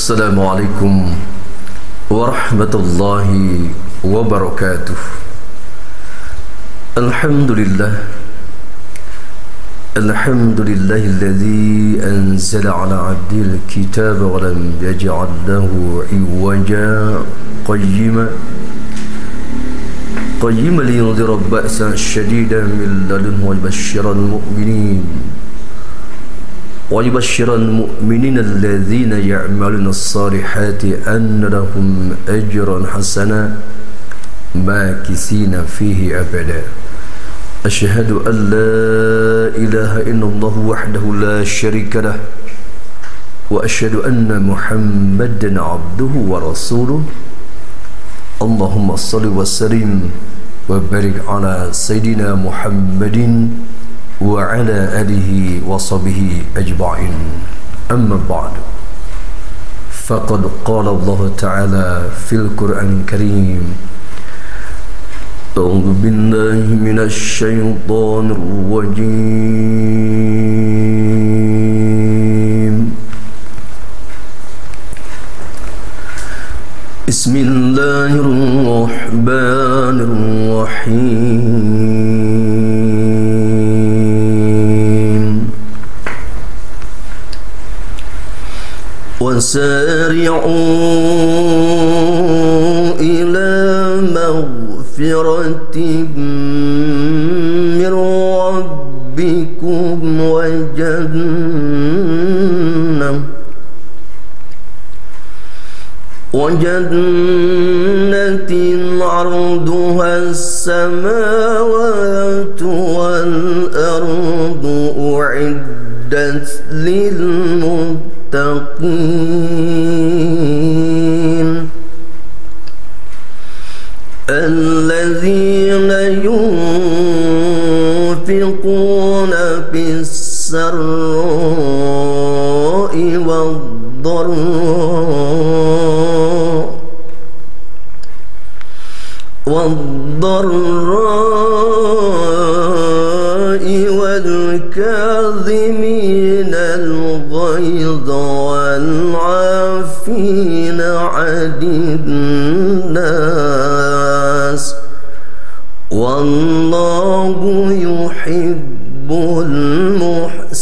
Assalamualaikum warahmatullahi wabarakatuh. Alhamdulillahilladzi anzala ala abdil kitab wa lam yaj'al lahu iwaja qayyima liyundhira ba'san shadidan min ladunhu wa yubashshiral mu'minin الذين يعملون الصالحات أن لهم أجرا حسنا ماكثين فيه أبدا أشهد أن لا إله إلا الله وحده لا شريك له وأشهد أن محمدا عبده ورسوله اللهم صل وسلم وبارك على سيدنا محمد وعلى آله وصحبه أجمعين أما بعد فقد قال الله تعالى في القرآن الكريم أعوذ بالله من الشيطان الرجيم بسم الله الرحمن الرحيم وسارعوا إلى مغفرة من ربكم وجنة عرضها السماوات والأرض أعدت للمتقين الذين ينفقون في السراء والضراء والكاظمين الغيظ والعافين عن الناس والله يحب المحسنين.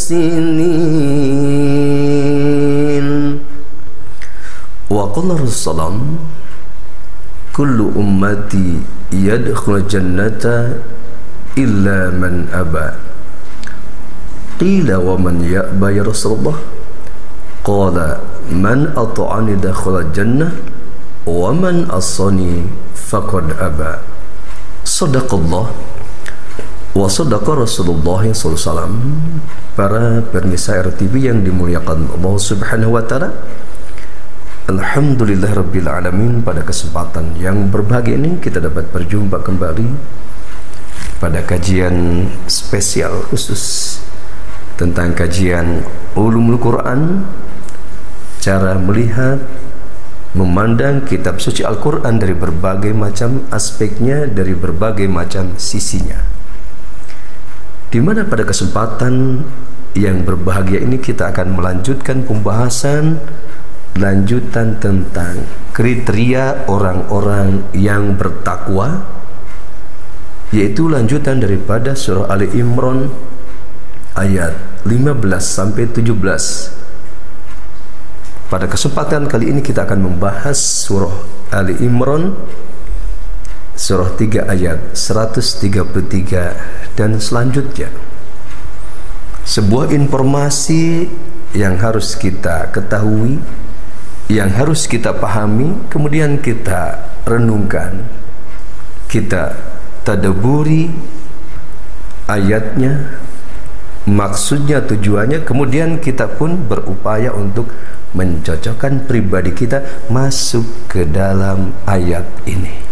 وقال الرسول kullu ummati yadkhul jannata illa man aba. Qila wa man ya'ba ya Rasulullah? Qala man ata'ani dakhala jannah wa man asani faqad aba. Sadaqallah wa sadaqa Rasulullah sallallahu alaihi wasallam. Para pemirsa RTV yang dimuliakan Allah Subhanahu wa taala, Alhamdulillah Rabbil Alamin, pada kesempatan yang berbahagia ini kita dapat berjumpa kembali pada kajian spesial khusus tentang kajian Ulumul Quran, cara melihat, memandang kitab suci Al-Quran dari berbagai macam aspeknya, dari berbagai macam sisinya, di mana pada kesempatan yang berbahagia ini kita akan melanjutkan pembahasan lanjutan tentang kriteria orang-orang yang bertakwa, yaitu lanjutan daripada surah Ali Imran ayat 15 sampai 17. Pada kesempatan kali ini kita akan membahas surah Ali Imran surah 3 ayat 133 dan selanjutnya. Sebuah informasi yang harus kita ketahui, yang harus kita pahami, kemudian kita renungkan, kita tadabburi ayatnya, maksudnya, tujuannya, kemudian kita pun berupaya untuk mencocokkan pribadi kita masuk ke dalam ayat ini,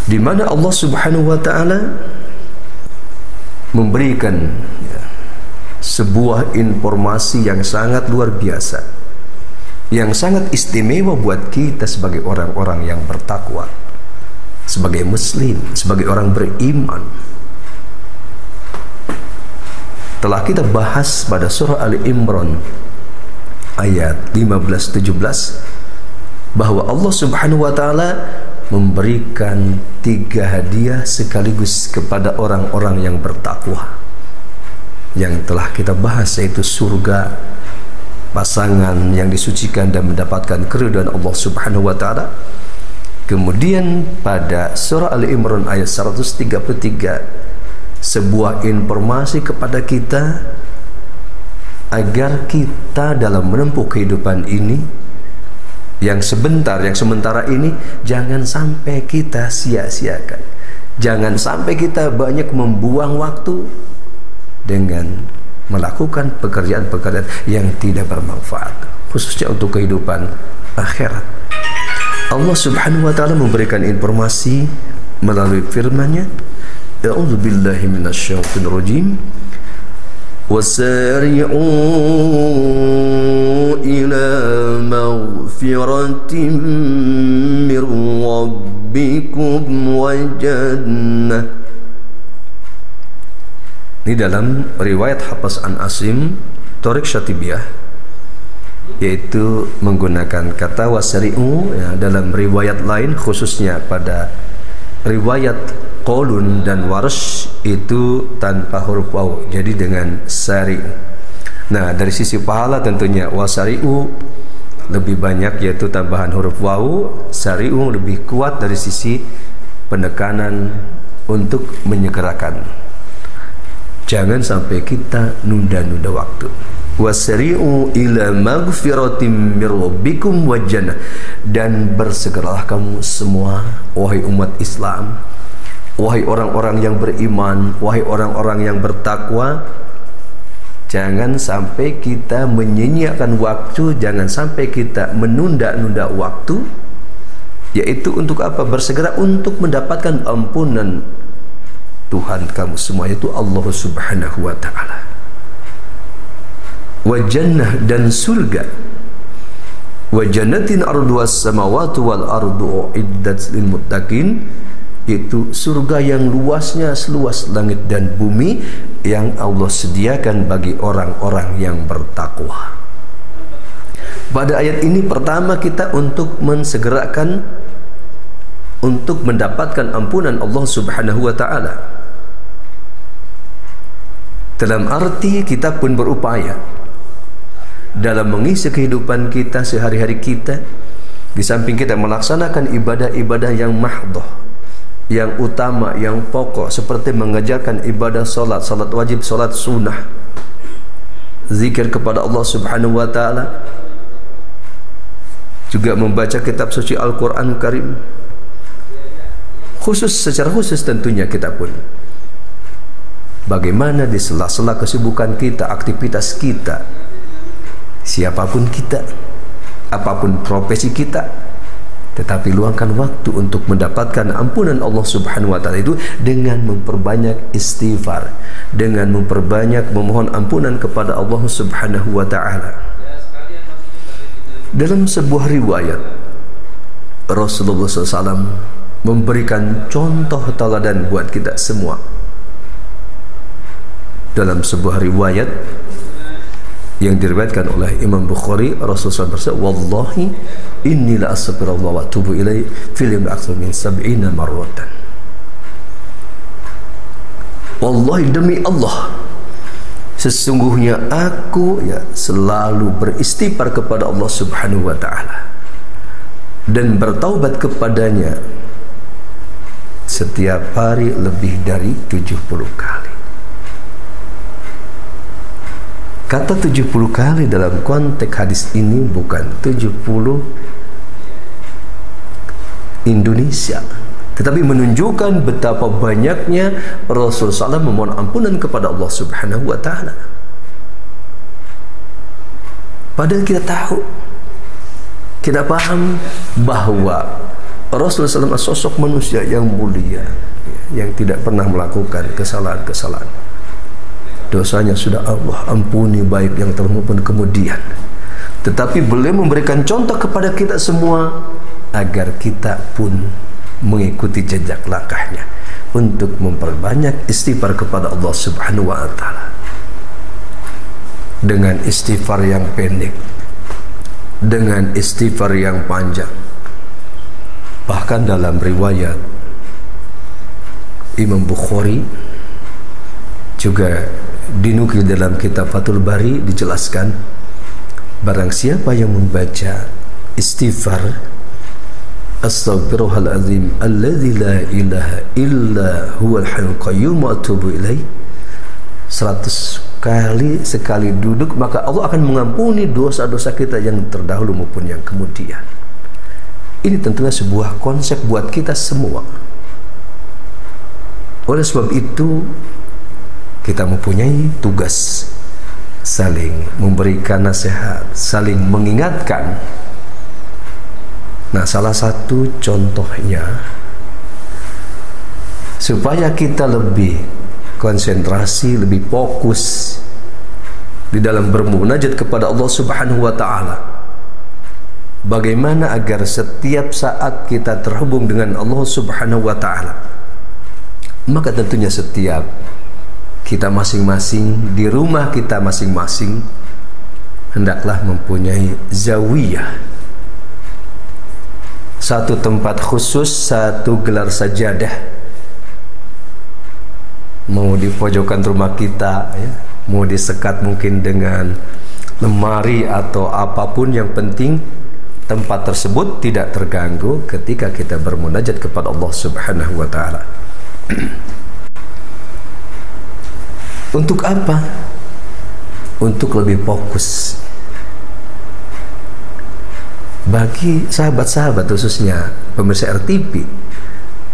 di mana Allah Subhanahu wa taala memberikan sebuah informasi yang sangat luar biasa, yang sangat istimewa buat kita sebagai orang-orang yang bertakwa, sebagai muslim, sebagai orang beriman. Telah kita bahas pada surah Ali Imran ayat 15-17 bahwa Allah Subhanahu wa taala memberikan 3 hadiah sekaligus kepada orang-orang yang bertakwa, yang telah kita bahas, yaitu surga, pasangan yang disucikan dan mendapatkan keridhaan Allah Subhanahu wa taala. Kemudian pada surah Al-Imran ayat 133 sebuah informasi kepada kita agar kita dalam menempuh kehidupan ini yang sementara ini jangan sampai kita sia-siakan. Jangan sampai kita banyak membuang waktu dengan melakukan pekerjaan-pekerjaan yang tidak bermanfaat, khususnya untuk kehidupan akhirat. Allah Subhanahu wa taala memberikan informasi melalui firman-Nya, A'udzu billahi minasyaitonir rajim. وَسَارِعُوا إِلَى مَغْفِرَةٍ مِّن رَّبِّكُمْ وَجَنَّةٍ. Ini dalam riwayat Hafs an Asim Thoriq Syatibiyah, yaitu menggunakan kata wasari'u, ya, dalam riwayat lain khususnya pada riwayat Qalun dan Warsh itu tanpa huruf waw, jadi dengan sari'u. Nah, dari sisi pahala tentunya wasari'u lebih banyak, yaitu tambahan huruf waw. Sari'u lebih kuat dari sisi penekanan untuk menyegerakan. Jangan sampai kita nunda-nunda waktu. Wasari'u ila maghfiratim mir rabbikum wa jannah. Dan bersegeralah kamu semua, wahai umat Islam, wahai orang-orang yang beriman, wahai orang-orang yang bertakwa, jangan sampai kita menyia-nyiakan waktu, jangan sampai kita menunda-nunda waktu, yaitu untuk apa? Bersegera untuk mendapatkan ampunan Tuhan kamu semua, yaitu Allah Subhanahu wa taala. Wa jannah, dan surga. Wa jannatin arduhas samawati wal ardu uiddat lil muttaqin, itu surga yang luasnya seluas langit dan bumi, yang Allah sediakan bagi orang-orang yang bertakwa. Pada ayat ini pertama kita untuk mensegerakan untuk mendapatkan ampunan Allah Subhanahu wa taala. Dalam arti kita pun berupaya dalam mengisi kehidupan kita sehari-hari kita, di samping kita melaksanakan ibadah-ibadah yang mahdhah, yang utama, yang pokok, seperti mengajarkan ibadah salat, salat wajib, salat sunnah, zikir kepada Allah Subhanahu wa taala, juga membaca kitab suci Al-Qur'an Karim. Secara khusus tentunya kita pun bagaimana di sela-sela kesibukan kita, aktivitas kita, siapapun kita, apapun profesi kita, tetapi luangkan waktu untuk mendapatkan ampunan Allah Subhanahu wa taala itu dengan memperbanyak istighfar, dengan memperbanyak memohon ampunan kepada Allah Subhanahu wa taala. Dalam sebuah riwayat, Rasulullah SAW memberikan contoh teladan buat kita semua. Dalam sebuah riwayat yang diriwayatkan oleh Imam Bukhari, Rasulullah bersabda, "Wallahi inni la astaghfirullah wa atubu ilaihi fil yawmi aktsar min 70 marratan." Wallahi, demi Allah, sesungguhnya aku selalu beristighfar kepada Allah Subhanahu wa taala dan bertaubat kepadanya setiap hari lebih dari 70 kali. Kata 70 kali dalam konteks hadis ini bukan 70 Indonesia, tetapi menunjukkan betapa banyaknya Rasulullah SAW memohon ampunan kepada Allah Subhanahu wa taala. Padahal kita tahu, kita paham bahwa Rasulullah SAW sosok manusia yang mulia, yang tidak pernah melakukan kesalahan-kesalahan. Dosanya sudah Allah ampuni, baik yang telah maupun kemudian. Tetapi beliau memberikan contoh kepada kita semua agar kita pun mengikuti jejak langkahnya untuk memperbanyak istighfar kepada Allah Subhanahu wa taala. Dengan istighfar yang pendek, dengan istighfar yang panjang. Bahkan dalam riwayat Imam Bukhari juga dinukil dalam kitab Fathul Bari dijelaskan, barang siapa yang membaca istighfar Astaghfirullahaladzim alladzi la ilaha illa huwal hayyul qayyum wa atubu ilaih 100 kali sekali duduk, maka Allah akan mengampuni dosa-dosa kita yang terdahulu maupun yang kemudian. Ini tentunya sebuah konsep buat kita semua. Oleh sebab itu kita mempunyai tugas saling memberikan nasihat, saling mengingatkan. Nah, salah satu contohnya supaya kita lebih konsentrasi, lebih fokus di dalam bermunajat kepada Allah Subhanahu wa taala. Bagaimana agar setiap saat kita terhubung dengan Allah Subhanahu wa taala? Maka tentunya setiap kita masing-masing di rumah kita masing-masing hendaklah mempunyai zawiyah, satu tempat khusus, satu gelar sajadah. Mau di pojokan rumah kita, ya, mau disekat mungkin dengan lemari atau apapun, yang penting tempat tersebut tidak terganggu ketika kita bermunajat kepada Allah Subhanahu wa taala. Untuk apa? Untuk lebih fokus. Bagi sahabat-sahabat, khususnya pemirsa RTP,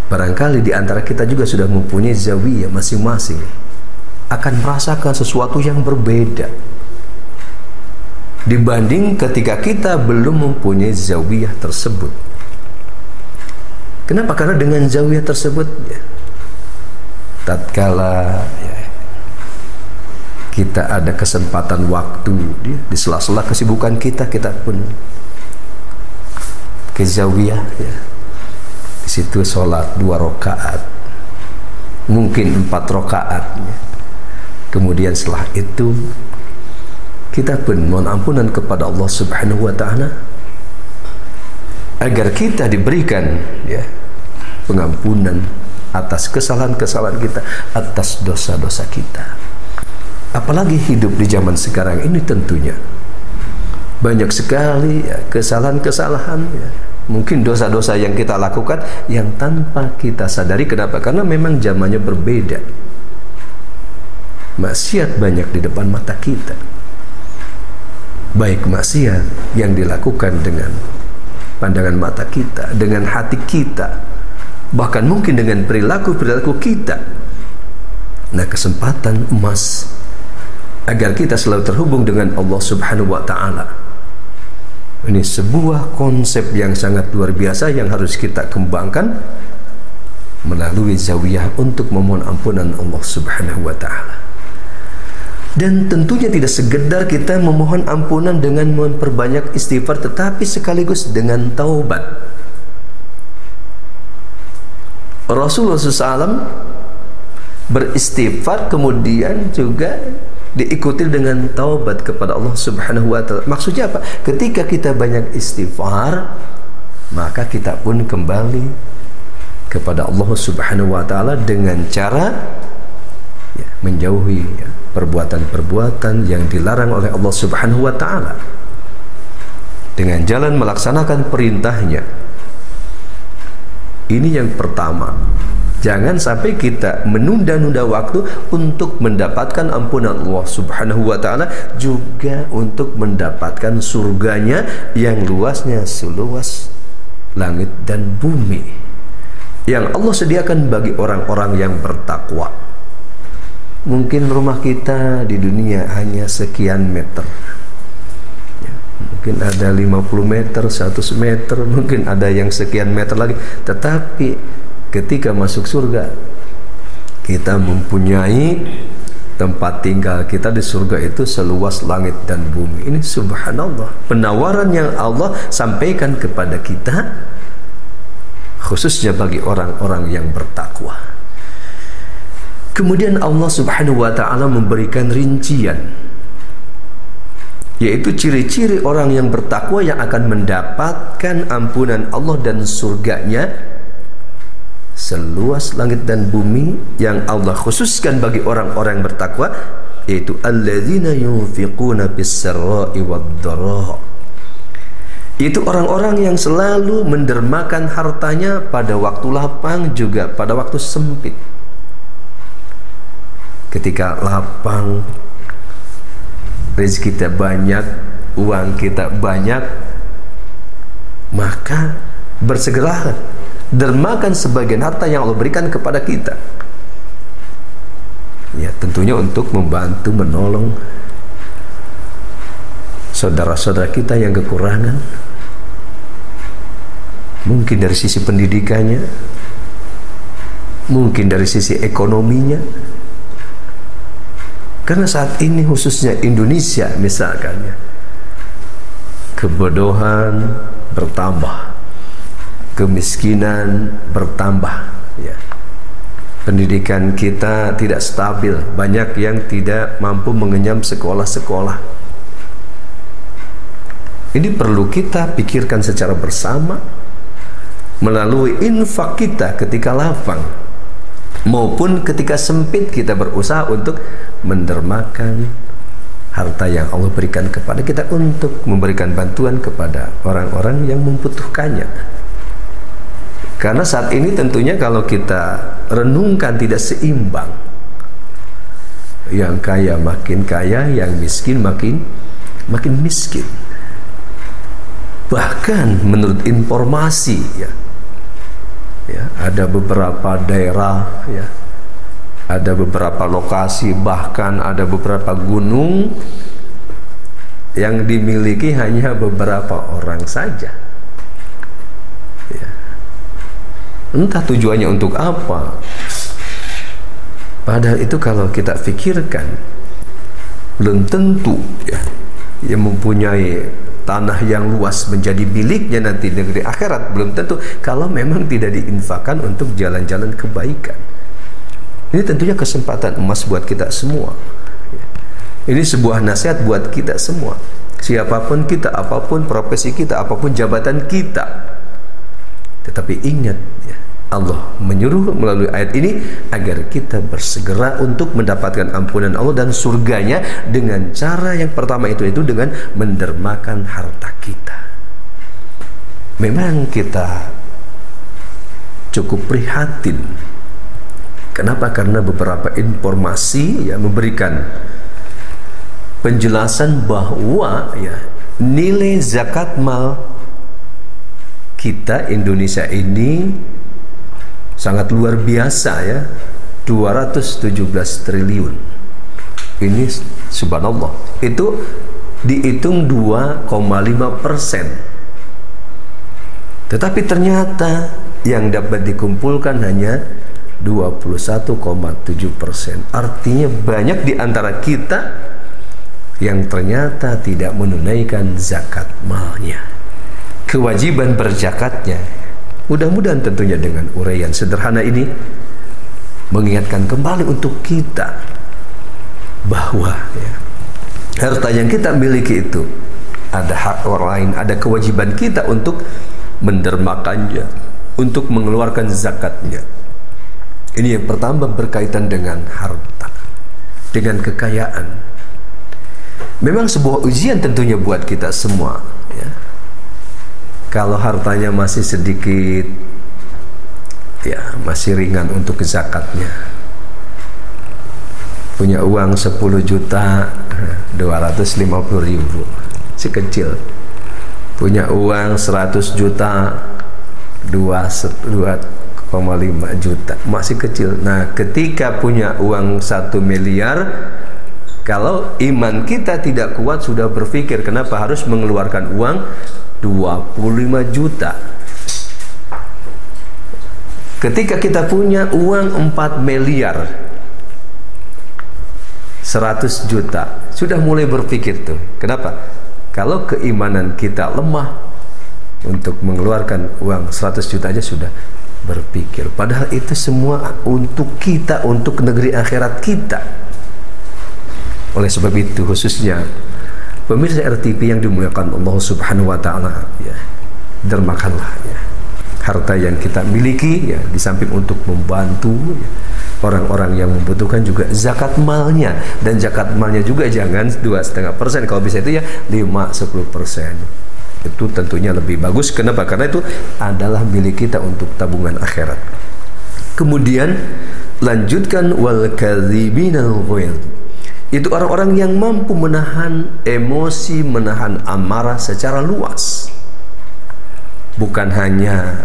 barangkali di antara kita juga sudah mempunyai zawiyah masing-masing, akan merasakan sesuatu yang berbeda dibanding ketika kita belum mempunyai zawiyah tersebut. Kenapa? Karena dengan zawiyah tersebut, ya, tatkala kita ada kesempatan waktu di sela-sela kesibukan kita, kita pun ke zawiyah, ya. Di situ sholat 2 rakaat, mungkin 4 rakaat, ya. Kemudian setelah itu kita pun mohon ampunan kepada Allah Subhanahu wa taala agar kita diberikan, ya, pengampunan atas kesalahan-kesalahan kita, atas dosa-dosa kita. Apalagi hidup di zaman sekarang ini tentunya banyak sekali, ya, kesalahan-kesalahan, ya. Mungkin dosa-dosa yang kita lakukan yang tanpa kita sadari. Kenapa? Karena memang zamannya berbeda. Maksiat banyak di depan mata kita. Baik maksiat yang dilakukan dengan pandangan mata kita, dengan hati kita, bahkan mungkin dengan perilaku-perilaku kita. Nah, kesempatan emas agar kita selalu terhubung dengan Allah Subhanahu wa taala. Ini sebuah konsep yang sangat luar biasa yang harus kita kembangkan melalui zawiyah untuk memohon ampunan Allah Subhanahu wa taala. Dan tentunya tidak sekedar kita memohon ampunan dengan memperbanyak istighfar, tetapi sekaligus dengan taubat. Rasulullah SAW beristighfar, kemudian juga diikuti dengan taubat kepada Allah Subhanahu wa taala. Maksudnya apa? Ketika kita banyak istighfar, maka kita pun kembali kepada Allah Subhanahu wa taala dengan cara, ya, menjauhi, ya, perbuatan-perbuatan yang dilarang oleh Allah Subhanahu wa taala dengan jalan melaksanakan perintahnya. Ini yang pertama. Jangan sampai kita menunda-nunda waktu untuk mendapatkan ampunan Allah Subhanahu wa taala, juga untuk mendapatkan surganya yang luasnya seluas langit dan bumi, yang Allah sediakan bagi orang-orang yang bertakwa. Mungkin rumah kita di dunia hanya sekian meter, ya, mungkin ada 50 meter, 100 meter, mungkin ada yang sekian meter lagi. Tetapi ketika masuk surga, kita mempunyai tempat tinggal kita di surga itu seluas langit dan bumi. Ini subhanallah, penawaran yang Allah sampaikan kepada kita, khususnya bagi orang-orang yang bertakwa. Kemudian Allah Subhanahu wa taala memberikan rincian yaitu ciri-ciri orang yang bertakwa yang akan mendapatkan ampunan Allah dan surganya seluas langit dan bumi yang Allah khususkan bagi orang-orang yang bertakwa, yaitu alladzina yunfiquna bis-sarra'i wad-dharra. Itu orang-orang yang selalu mendermakan hartanya pada waktu lapang juga pada waktu sempit. Ketika lapang, rezeki kita banyak, uang kita banyak, maka bersegeralah dermakan sebagian harta yang Allah berikan kepada kita. Ya, tentunya untuk membantu menolong saudara-saudara kita yang kekurangan, mungkin dari sisi pendidikannya, mungkin dari sisi ekonominya. Karena saat ini khususnya Indonesia misalkan ya, kebodohan bertambah, kemiskinan bertambah ya. Pendidikan kita tidak stabil, banyak yang tidak mampu mengenyam sekolah-sekolah. Ini perlu kita pikirkan secara bersama melalui infak kita ketika lapang maupun ketika sempit. Kita berusaha untuk mendermakan harta yang Allah berikan kepada kita untuk memberikan bantuan kepada orang-orang yang membutuhkannya. Karena saat ini tentunya kalau kita renungkan tidak seimbang. Yang kaya makin kaya, yang miskin makin miskin. Bahkan menurut informasi ya, ada beberapa daerah ya, ada beberapa lokasi, bahkan ada beberapa gunung yang dimiliki hanya beberapa orang saja. Ya. Entah tujuannya untuk apa. Padahal itu kalau kita pikirkan, belum tentu ya, yang mempunyai tanah yang luas menjadi miliknya nanti negeri akhirat, belum tentu kalau memang tidak diinfakkan untuk jalan-jalan kebaikan. Ini tentunya kesempatan emas buat kita semua. Ini sebuah nasihat buat kita semua. Siapapun kita, apapun profesi kita, apapun jabatan kita. Tetapi ingat ya, Allah menyuruh melalui ayat ini agar kita bersegera untuk mendapatkan ampunan Allah dan surganya dengan cara yang pertama itu dengan mendermakan harta kita. Memang kita cukup prihatin. Kenapa? Karena beberapa informasi ya memberikan penjelasan bahwa ya nilai zakat mal kita Indonesia ini sangat luar biasa ya, 217 triliun. Ini subhanallah, itu dihitung 2,5%. Tetapi ternyata yang dapat dikumpulkan hanya 21,7%. Artinya banyak di antara kita yang ternyata tidak menunaikan zakat malnya, kewajiban berzakatnya. Mudah-mudahan tentunya dengan uraian sederhana ini mengingatkan kembali untuk kita bahwa ya, harta yang kita miliki itu ada hak orang lain, ada kewajiban kita untuk mendermakannya, untuk mengeluarkan zakatnya. Ini yang pertama berkaitan dengan harta, dengan kekayaan. Memang sebuah ujian tentunya buat kita semua ya. Kalau hartanya masih sedikit ya, masih ringan untuk zakatnya. Punya uang 10 juta 250.000, si kecil. Punya uang 100 juta 2,5 juta, masih kecil. Nah, ketika punya uang 1 miliar, kalau iman kita tidak kuat sudah berpikir kenapa harus mengeluarkan uang 25 juta. Ketika kita punya uang 4 miliar 100 juta, sudah mulai berpikir tuh. Kenapa? Kalau keimanan kita lemah, untuk mengeluarkan uang 100 juta aja sudah berpikir. Padahal itu semua untuk kita, untuk negeri akhirat kita. Oleh sebab itu khususnya Pemirsa RTP yang dimuliakan Allah Subhanahu wa taala, ya, dermakanlah ya harta yang kita miliki, ya, di samping untuk membantu ya, orang-orang yang membutuhkan, juga zakat malnya, dan zakat malnya juga jangan 2,5%, kalau bisa itu ya 5-10%. Itu tentunya lebih bagus. Kenapa? Karena itu adalah milik kita untuk tabungan akhirat. Kemudian lanjutkan, wal kadzibinal ghaidz. Itu orang-orang yang mampu menahan emosi, menahan amarah secara luas. Bukan hanya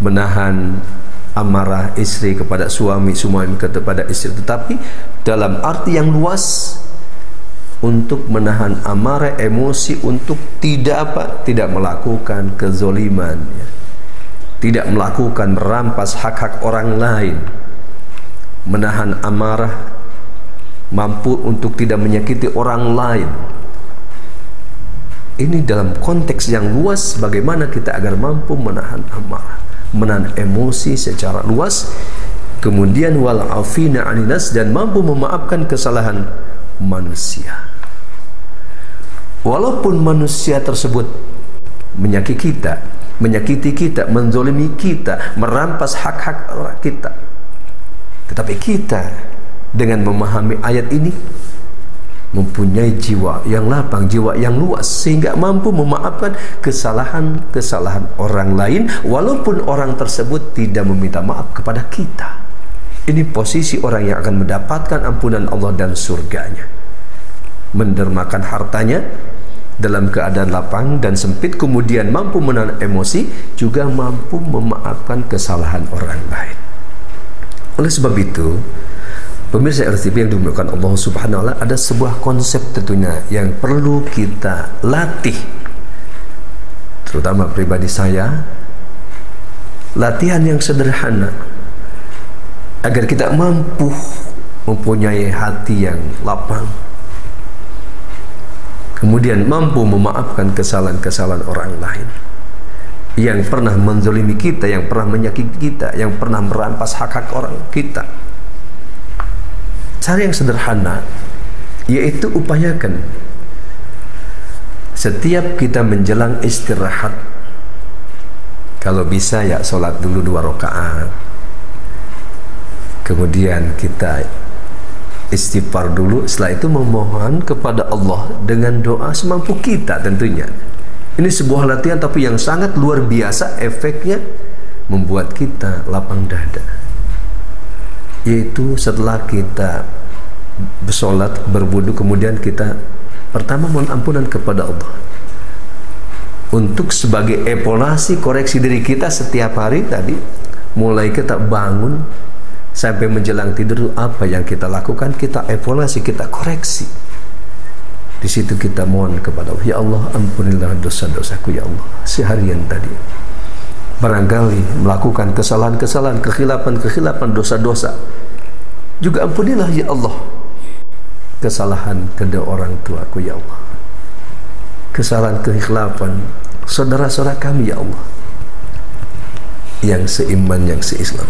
menahan amarah istri kepada suami, suami kepada istri, tetapi dalam arti yang luas, untuk menahan amarah emosi, untuk tidak melakukan kezoliman, ya, tidak melakukan merampas hak-hak orang lain, menahan amarah, mampu untuk tidak menyakiti orang lain. Ini dalam konteks yang luas, bagaimana kita agar mampu menahan amarah, menahan emosi secara luas. Kemudian wal afina 'anil nas, dan mampu memaafkan kesalahan manusia. Walaupun manusia tersebut menyakiti kita, menzalimi kita, merampas hak-hak orang kita, tetapi kita dengan memahami ayat ini mempunyai jiwa yang lapang, jiwa yang luas, sehingga mampu memaafkan kesalahan-kesalahan orang lain walaupun orang tersebut tidak meminta maaf kepada kita. Ini posisi orang yang akan mendapatkan ampunan Allah dan surganya. Mendermakan hartanya dalam keadaan lapang dan sempit, kemudian mampu menahan emosi, juga mampu memaafkan kesalahan orang lain. Oleh sebab itu, pemirsa RTP yang dimuliakan Allah Subhanahu wa taala, ada sebuah konsep tentunya yang perlu kita latih, terutama pribadi saya, latihan yang sederhana agar kita mampu mempunyai hati yang lapang, kemudian mampu memaafkan kesalahan-kesalahan orang lain yang pernah menzalimi kita, yang pernah menyakiti kita, yang pernah merampas hak-hak orang kita. Cara yang sederhana, yaitu upayakan setiap kita menjelang istirahat, kalau bisa ya sholat dulu 2 rakaat, kemudian kita istighfar dulu, setelah itu memohon kepada Allah dengan doa semampu kita tentunya. Ini sebuah latihan tapi yang sangat luar biasa, efeknya membuat kita lapang dada. Yaitu setelah kita bersolat, berwudu, kemudian kita pertama mohon ampunan kepada Allah, untuk sebagai evaluasi koreksi diri kita setiap hari tadi, mulai kita bangun sampai menjelang tidur, apa yang kita lakukan, kita evaluasi, kita koreksi. Di situ kita mohon kepada Allah, ya Allah, ampunilah dosa-dosaku ya Allah seharian tadi. Barangkali melakukan kesalahan-kesalahan, kekhilapan-kekhilapan, dosa-dosa, juga ampunilah ya Allah kesalahan kedua orang tuaku ya Allah, kesalahan kekhilapan saudara-saudara kami ya Allah yang seiman, yang seislam.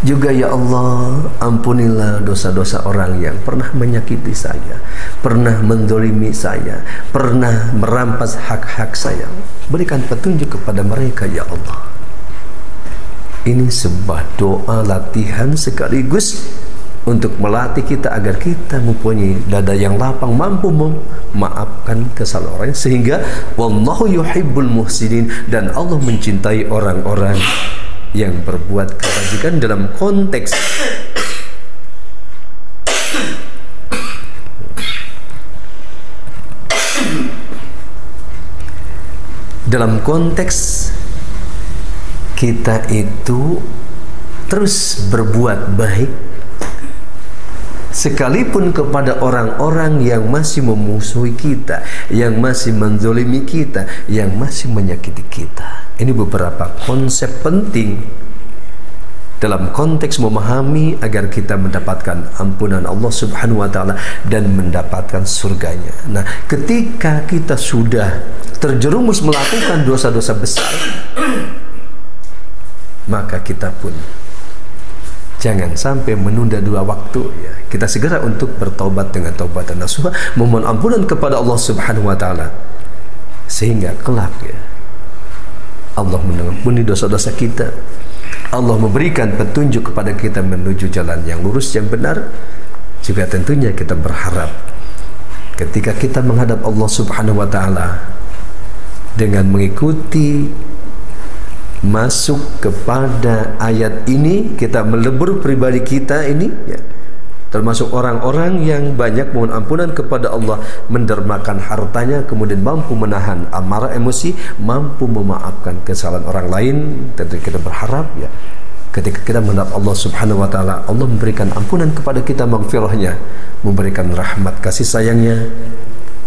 Juga ya Allah, ampunilah dosa-dosa orang yang pernah menyakiti saya, pernah menzalimi saya, pernah merampas hak-hak saya. Berikan petunjuk kepada mereka ya Allah. Ini sebuah doa latihan sekaligus untuk melatih kita agar kita mempunyai dada yang lapang, mampu memaafkan kesalahan orang, sehingga wallahu yuhibbul muhsinin, dan Allah mencintai orang-orang yang berbuat kebajikan dalam konteks kita itu terus berbuat baik sekalipun kepada orang-orang yang masih memusuhi kita, yang masih menzalimi kita, yang masih menyakiti kita. Ini beberapa konsep penting dalam konteks memahami agar kita mendapatkan ampunan Allah Subhanahu wa taala dan mendapatkan surganya. Nah, ketika kita sudah terjerumus melakukan dosa-dosa besar, maka kita pun Jangan sampai menunda dua waktu ya. Kita segera untuk bertaubat dengan taubatan nasuha, memohon ampunan kepada Allah Subhanahu wa taala, sehingga kelak ya Allah mengampuni dosa-dosa kita. Allah memberikan petunjuk kepada kita menuju jalan yang lurus, yang benar. Juga tentunya kita berharap ketika kita menghadap Allah Subhanahu wa taala dengan mengikuti masuk kepada ayat ini, kita melebur pribadi kita ini ya, termasuk orang-orang yang banyak mohon ampunan kepada Allah, mendermakan hartanya, kemudian mampu menahan amarah emosi, mampu memaafkan kesalahan orang lain. Tentu kita berharap ya, ketika kita menghadap Allah Subhanahu wa taala, Allah memberikan ampunan kepada kita, maghfirahnya, memberikan rahmat kasih sayangnya.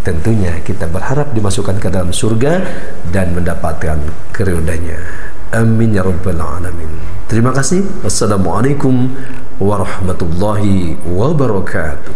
Tentunya kita berharap dimasukkan ke dalam surga dan mendapatkan keridhaannya. Amin ya rabbal alamin. Terima kasih. Wassalamualaikum warahmatullahi wabarakatuh.